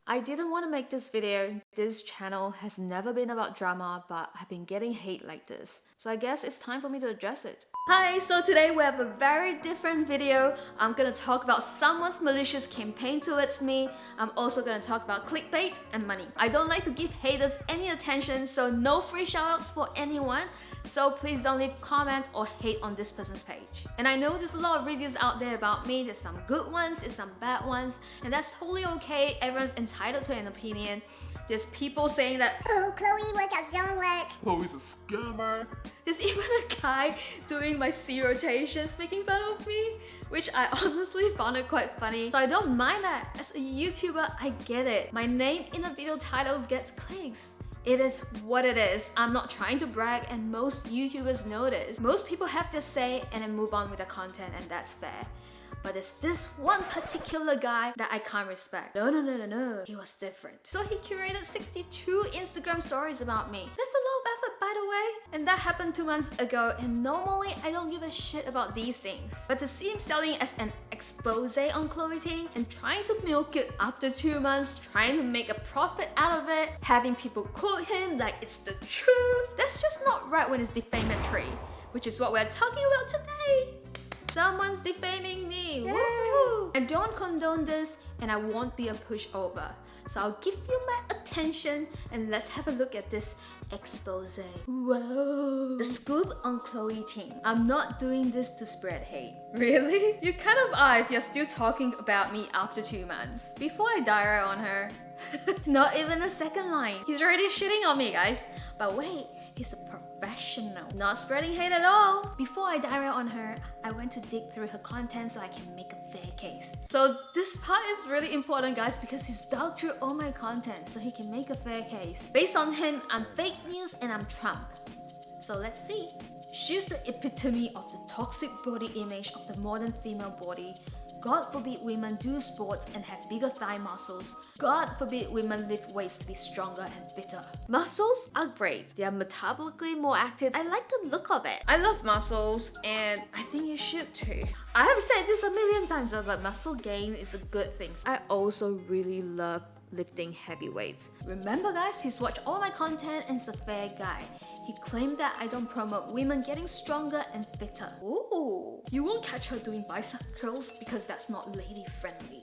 I didn't want to make this video. This channel has never been about drama, but I've been getting hate like this. So I guess it's time for me to address it. Hi, so today we have a very different video. I'm gonna talk about someone's malicious campaign towards me. I'm also gonna talk about clickbait and money. I don't like to give haters any attention, so no free shoutouts for anyone. So please don't leave comment or hate on this person's page. And I know there's a lot of reviews out there about me. There's some good ones, there's some bad ones, and that's totally okay. Everyone's entitled to an opinion. There's people saying that, oh, Chloe, workouts don't work. Chloe's a scammer. There's even a guy doing my C rotations making fun of me, which I honestly found it quite funny. So I don't mind that. As a YouTuber, I get it. My name in the video titles gets clicks. It is what it is. I'm not trying to brag, and most YouTubers know this. Most people have their say and then move on with their content, and that's fair. But there's this one particular guy that I can't respect. No. He was different. So he curated 62 Instagram stories about me. That's a lot of effort, by the way. And that happened 2 months ago, and normally I don't give a shit about these things. But to see him selling as an expose on chloeting and trying to milk it after 2 months, trying to make a profit out of it, having people quote him like it's the truth, that's just not right when it's defamatory, which is what we're talking about today. Someone's defaming me. Woo! I don't condone this, and I won't be a pushover. So I'll give you my attention, and let's have a look at this expose. Whoa! The scoop on chloeting. I'm not doing this to spread hate. Really? You kind of are if you're still talking about me after 2 months. Before I diarrhea on her. Not even a second line. He's already shitting on me, guys. But wait. He's a professional, not spreading hate at all. Before I diarrhea on her, I went to dig through her content so I can make a fair case. So this part is really important, guys, because he's dug through all my content so he can make a fair case. Based on him, I'm fake news and I'm Trump. So let's see. She's the epitome of the toxic body image of the modern female body. God forbid women do sports and have bigger thigh muscles. God forbid women lift weights to be stronger and fitter. Muscles are great. They are metabolically more active. I like the look of it. I love muscles, and I think you should too. I have said this a million times, but muscle gain is a good thing. I also really love lifting heavy weights. Remember, guys, he's watched all my content and is a fair guy. He claimed that I don't promote women getting stronger and fitter. Ooh, you won't catch her doing bicep curls because that's not lady friendly.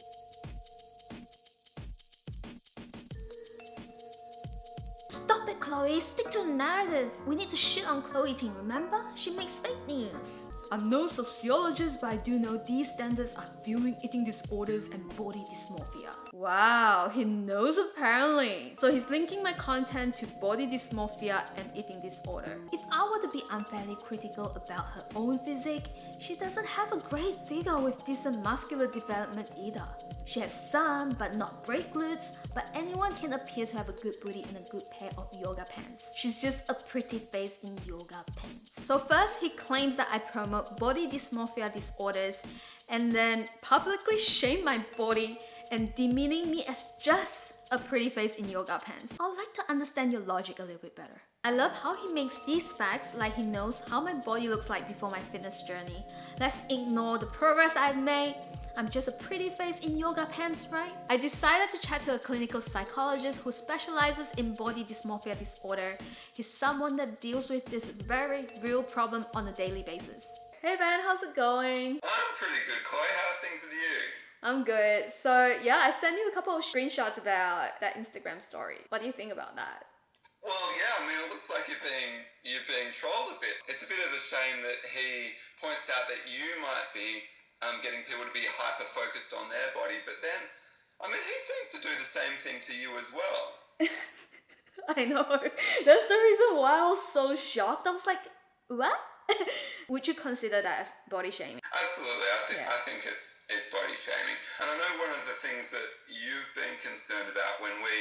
Stop it, Chloe. Stick to the narrative. We need to shit on chloeting, remember? She makes fake news. I'm no sociologist, but I do know these standards are fueling eating disorders and body dysmorphia. Wow, he knows apparently. So he's linking my content to body dysmorphia and eating disorder. If I were to be unfairly critical about her own physique, she doesn't have a great figure with decent muscular development either. She has some, but not great glutes, but anyone can appear to have a good booty and a good pair of yoga pants. She's just a pretty face in yoga pants. So first, he claims that I promote body dysmorphia disorders and then publicly shame my body and demeaning me as just a pretty face in yoga pants. I'd like to understand your logic a little bit better. I love how he makes these facts like he knows how my body looks like before my fitness journey. Let's ignore the progress I've made. I'm just a pretty face in yoga pants, right? I decided to chat to a clinical psychologist who specializes in body dysmorphia disorder. He's someone that deals with this very real problem on a daily basis. Hey Ben, how's it going? I'm pretty good, Chloe. How are things with you? I'm good. So yeah, I sent you a couple of screenshots about that Instagram story. What do you think about that? Well, yeah, I mean, it looks like you're being trolled a bit. It's a bit of a shame that he points out that you might be getting people to be hyper-focused on their body, but then, I mean, he seems to do the same thing to you as well. I know. That's the reason why I was so shocked. I was like, what? Would you consider that as body shaming? Absolutely. I think it's body shaming. And I know one of the things that you've been concerned about when we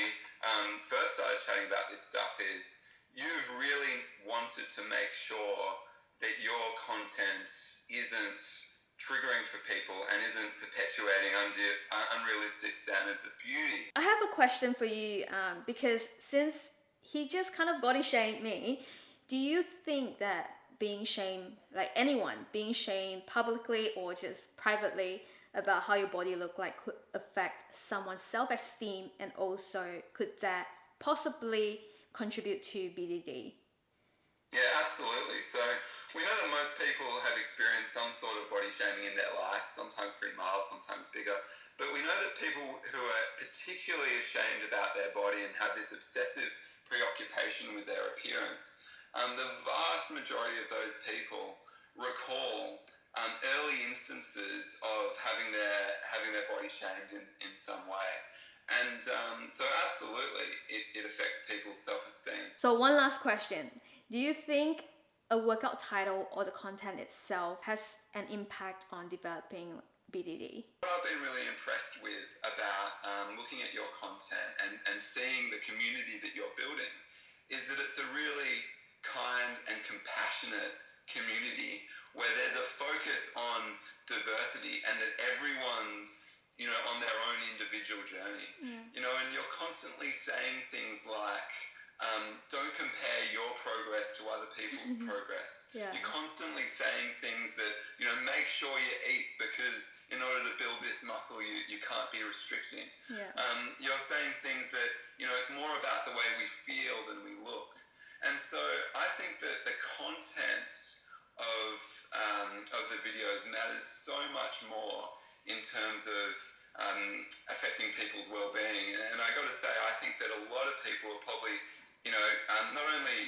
first started chatting about this stuff is you've really wanted to make sure that your content isn't triggering for people and isn't perpetuating unrealistic standards of beauty. I have a question for you because since he just kind of body shamed me, do you think that being shamed, like anyone being shamed publicly or just privately, about how your body look like could affect someone's self-esteem, and also could that possibly contribute to BDD? Yeah, absolutely. So we know that most people have experienced some sort of body shaming in their life, sometimes pretty mild, sometimes bigger. But we know that people who are particularly ashamed about their body and have this obsessive preoccupation with their appearance, the vast majority of those people recall early instances of having their body shamed in some way. And so absolutely, it affects people's self-esteem. So one last question. Do you think a workout title or the content itself has an impact on developing BDD? What I've been really impressed with about looking at your content and seeing the community that you're building is that it's a really kind and compassionate community where there's a focus on diversity and that everyone's, on their own individual journey. And you're constantly saying things like, don't compare your progress to other people's progress. Yeah. You're constantly saying things that, make sure you eat because in order to build this muscle, you can't be restricting. Yeah. You're saying things that, it's more about the way we feel than we look. And so I think that the content of the videos matters so much more in terms of affecting people's well-being. And I got to say, I think that a lot of people are probably, not only,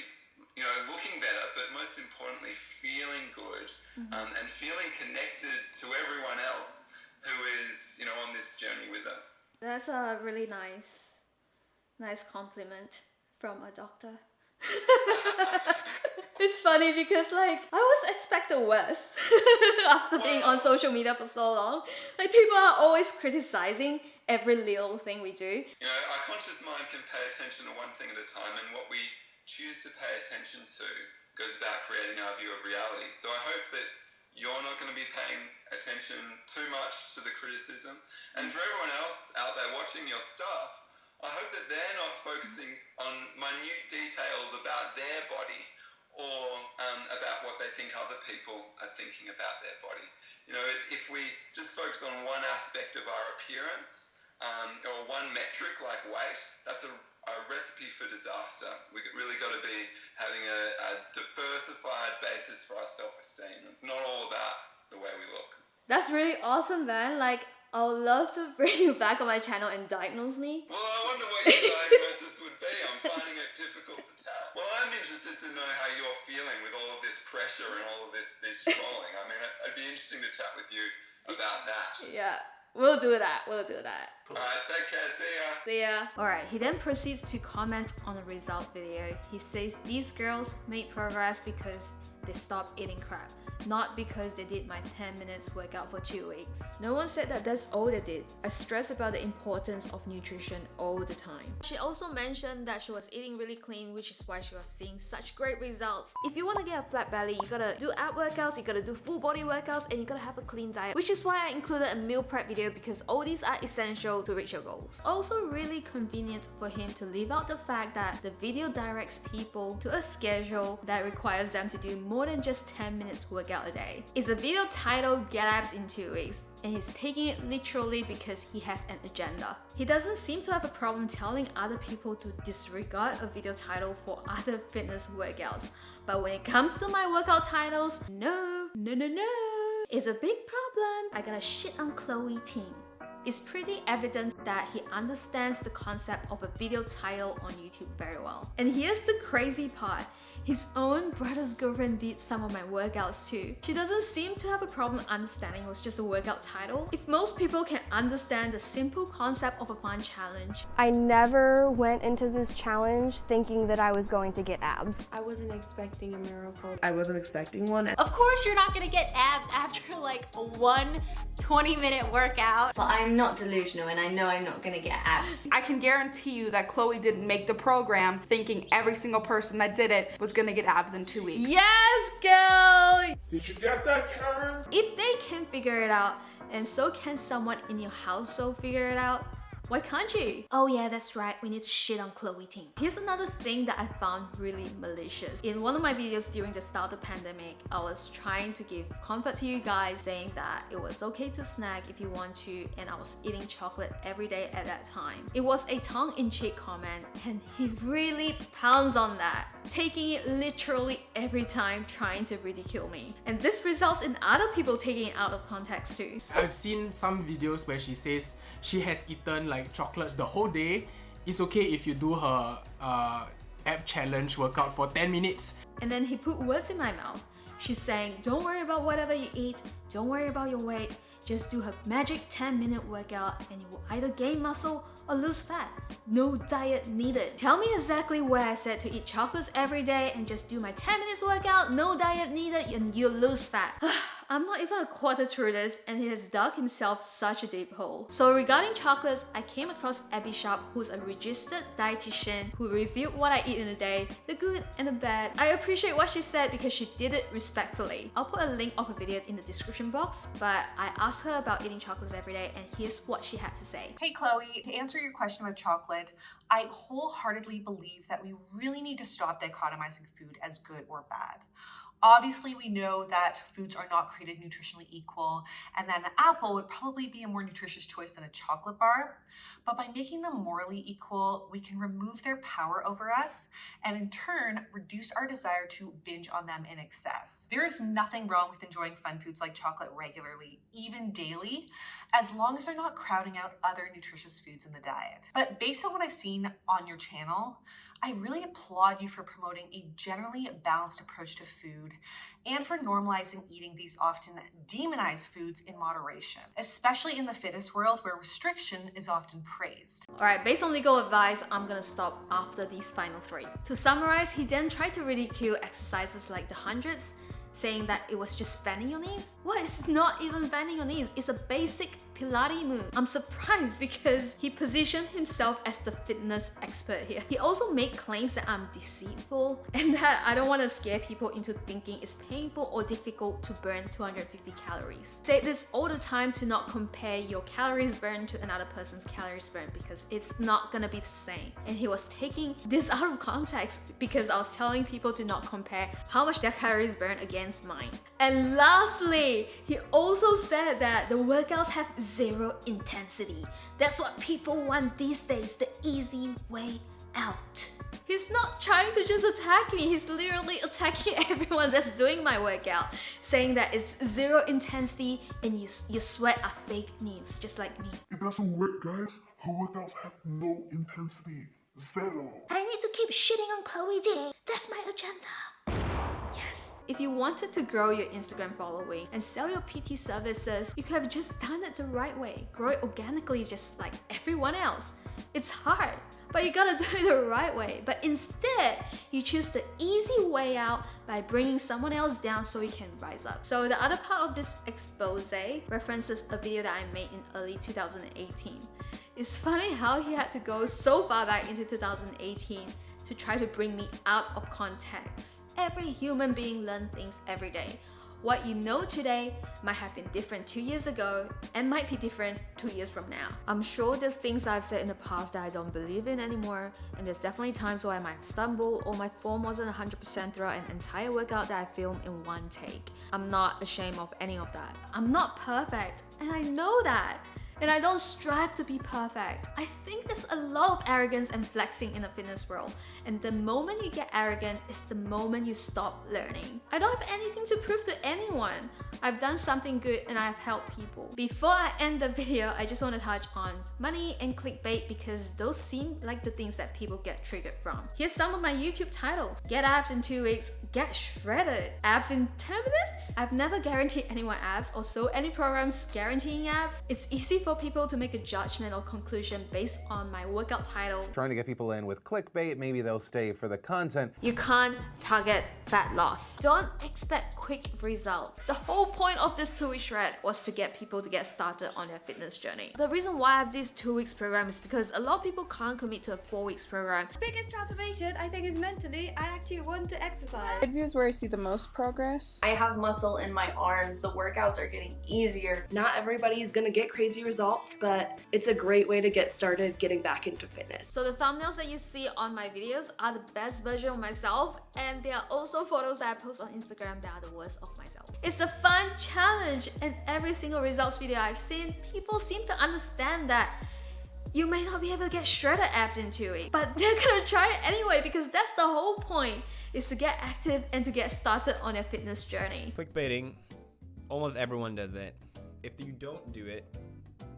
looking better, but most importantly, feeling good and feeling connected to everyone else who is, on this journey with them. That's a really nice compliment from a doctor. It's funny because I was expecting worse after being on social media for so long. People are always criticizing every little thing we do. Our conscious mind can pay attention to one thing at a time, and what we choose to pay attention to goes about creating our view of reality. So I hope that you're not going to be paying attention too much to the criticism. And for everyone else out there watching your stuff, I hope that they're not focusing on minute details about their body or about what they think other people are thinking about their body. If we just focus on one aspect of our appearance or one metric like weight, that's a recipe for disaster. We really got to be having a diversified basis for our self-esteem. It's not all about the way we look. That's really awesome, man. I would love to bring you back on my channel and diagnose me. Well, I wonder what your diagnosis would be. I'm finding it difficult to tell. Well, I'm interested to know how you're feeling with all of this pressure and all of this trolling. I mean, it'd be interesting to chat with you about that. Yeah, we'll do that. All right, take care. See ya. See ya. Alright, he then proceeds to comment on the result video. He says these girls made progress because they stopped eating crap, not because they did my 10 minutes workout for 2 weeks. No one said that that's all they did. I stress about the importance of nutrition all the time. She also mentioned that she was eating really clean, which is why she was seeing such great results. If you want to get a flat belly, you gotta do ab workouts, you gotta do full body workouts, and you gotta have a clean diet, which is why I included a meal prep video, because all these are essential to reach your goals. Also really convenient for him to leave out the fact that the video directs people to a schedule that requires them to do more than just 10 minutes workout a day. It's a video titled Get Abs in 2 weeks, and he's taking it literally because he has an agenda. He doesn't seem to have a problem telling other people to disregard a video title for other fitness workouts. But when it comes to my workout titles, no. It's a big problem. I gotta shit on chloeting. It's pretty evident that he understands the concept of a video title on YouTube very well. And here's the crazy part. His own brother's girlfriend did some of my workouts too. She doesn't seem to have a problem understanding it was just a workout title. If most people can understand the simple concept of a fun challenge. I never went into this challenge thinking that I was going to get abs. I wasn't expecting a miracle. I wasn't expecting one. Of course you're not gonna get abs after one 20-minute workout. But I'm not delusional and I know I'm not gonna get abs. I can guarantee you that Chloe didn't make the program thinking every single person that did it was gonna get abs in 2 weeks. Yes, girl! Did you get that, Karen? If they can figure it out, and so can someone in your household figure it out, Why can't you? Oh yeah, that's right, we need to shit on chloeting. Here's another thing that I found really malicious. In one of my videos during the start of the pandemic, I was trying to give comfort to you guys, saying that it was okay to snack if you want to, and I was eating chocolate every day at that time. It was a tongue-in-cheek comment, and he really pounds on that, taking it literally every time, trying to ridicule me. And this results in other people taking it out of context too. I've seen some videos where she says she has eaten like chocolates the whole day. It's okay if you do her ab challenge workout for 10 minutes. And then he put words in my mouth. She's saying, don't worry about whatever you eat, don't worry about your weight, just do her magic 10-minute workout and you will either gain muscle or lose fat. No diet needed. Tell me exactly where I said to eat chocolates every day and just do my 10 minutes workout, no diet needed, and you'll lose fat. I'm not even a quarter through this and he has dug himself such a deep hole. So regarding chocolates, I came across Abbey Sharp, who's a registered dietitian who reviewed what I eat in a day, the good and the bad. I appreciate what she said because she did it respectfully. I'll put a link of a video in the description box, but I asked her about eating chocolates every day and here's what she had to say. Hey Chloe, to answer your question about chocolate, I wholeheartedly believe that we really need to stop dichotomizing food as good or bad. Obviously, we know that foods are not created nutritionally equal, and that an apple would probably be a more nutritious choice than a chocolate bar. But by making them morally equal, we can remove their power over us, and in turn, reduce our desire to binge on them in excess. There is nothing wrong with enjoying fun foods like chocolate regularly, even daily, as long as they're not crowding out other nutritious foods in the diet. But based on what I've seen on your channel, I really applaud you for promoting a generally balanced approach to food and for normalizing eating these often demonized foods in moderation, especially in the fitness world where restriction is often praised. Alright, based on legal advice, I'm gonna stop after these final three. To summarize, he then tried to ridicule exercises like the hundreds, saying that it was just bending your knees. What? It's not even bending your knees, it's a basic Pilates move. I'm surprised because he positioned himself as the fitness expert here. He also made claims that I'm deceitful and that I don't want to scare people into thinking it's painful or difficult to burn 250 calories. Say this all the time to not compare your calories burned to another person's calories burned because it's not gonna be the same. And he was taking this out of context because I was telling people to not compare how much their calories burned against mine. And lastly, he also said that the workouts have zero intensity. That's what people want these days, the easy way out. He's not trying to just attack me, he's literally attacking everyone that's doing my workout, saying that it's zero intensity and your sweat are fake news, just like me. It doesn't work, guys. Her workouts have no intensity. Zero. I need to keep shitting on chloeting. That's my agenda. Yes. If you wanted to grow your Instagram following and sell your PT services, you could have just done it the right way. Grow it organically just like everyone else. It's hard, but you gotta do it the right way. But instead, you choose the easy way out by bringing someone else down so you can rise up. So the other part of this expose references a video that I made in early 2018. It's funny how he had to go so far back into 2018 to try to bring me out of context. Every human being learns things every day. What you know today might have been different 2 years ago and might be different 2 years from now. I'm sure there's things that I've said in the past that I don't believe in anymore, and there's definitely times where I might stumble or my form wasn't 100% throughout an entire workout that I filmed in one take. I'm not ashamed of any of that. I'm not perfect, and I know that. And I don't strive to be perfect. I think there's a lot of arrogance and flexing in the fitness world. And the moment you get arrogant is the moment you stop learning. I don't have anything to prove to anyone. I've done something good and I've helped people. Before I end the video, I just want to touch on money and clickbait because those seem like the things that people get triggered from. Here's some of my YouTube titles. Get abs in 2 weeks, get shredded. Abs in 10 minutes? I've never guaranteed anyone abs or sold any programs guaranteeing abs. It's easy for people to make a judgment or conclusion based on my workout title. Trying to get people in with clickbait, maybe they'll stay for the content. You can't target fat loss. Don't expect quick results. The whole point of this 2-week shred was to get people to get started on their fitness journey. The reason why I have this 2 weeks program is because a lot of people can't commit to a 4 weeks program. The biggest transformation I think is mentally, I actually want to exercise. Views where I see the most progress. I have muscle in my arms. The workouts are getting easier. Not everybody is gonna get crazy results results, but it's a great way to get started getting back into fitness. So the thumbnails that you see on my videos are the best version of myself, and there are also photos that I post on Instagram that are the worst of myself. It's a fun challenge, and every single results video I've seen, people seem to understand that you may not be able to get shredded abs into it, but they're gonna try it anyway because that's the whole point, is to get active and to get started on your fitness journey. Clickbaiting, almost everyone does it. If you don't do it,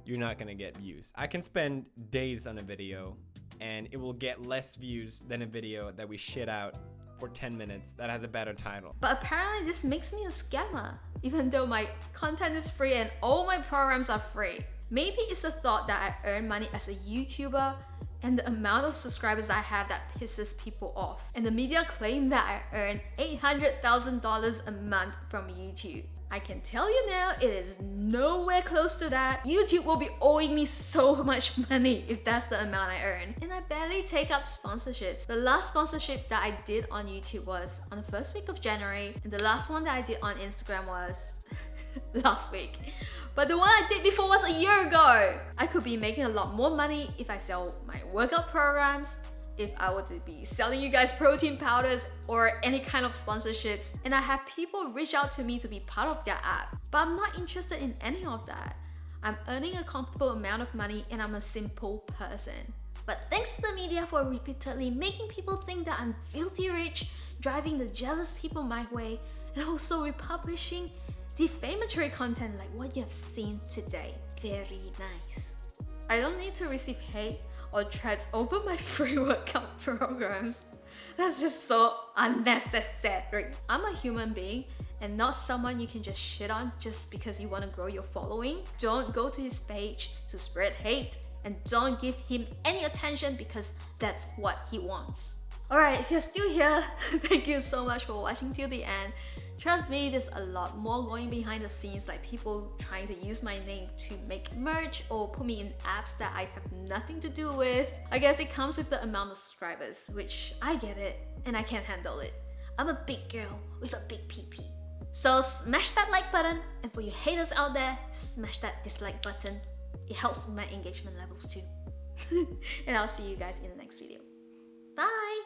you're not gonna get views. I can spend days on a video and it will get less views than a video that we shit out for 10 minutes that has a better title. But apparently this makes me a scammer, even though my content is free and all my programs are free. Maybe it's the thought that I earn money as a YouTuber and the amount of subscribers I have that pisses people off. And the media claim that I earn $800,000 a month from YouTube. I can tell you now, it is nowhere close to that. YouTube will be owing me so much money if that's the amount I earn. And I barely take up sponsorships. The last sponsorship that I did on YouTube was on the first week of January, and the last one that I did on Instagram was last week. But the one I did before was a year ago. I could be making a lot more money if I sell my workout programs, if I were to be selling you guys protein powders or any kind of sponsorships, and I have people reach out to me to be part of their app. But I'm not interested in any of that. I'm earning a comfortable amount of money and I'm a simple person. But thanks to the media for repeatedly making people think that I'm filthy rich, driving the jealous people my way, and also republishing defamatory content like what you have seen today. Very nice. I don't need to receive hate or threats over my free workout programs. That's just so unnecessary. I'm a human being and not someone you can just shit on just because you want to grow your following. Don't go to his page to spread hate, and don't give him any attention because that's what he wants. Alright, if you're still here, thank you so much for watching till the end. Trust me, there's a lot more going behind the scenes, like people trying to use my name to make merch or put me in apps that I have nothing to do with. I guess it comes with the amount of subscribers, which I get it, and I can't handle it. I'm a big girl with a big PP. So smash that like button, and for you haters out there, smash that dislike button. It helps with my engagement levels too. And I'll see you guys in the next video. Bye!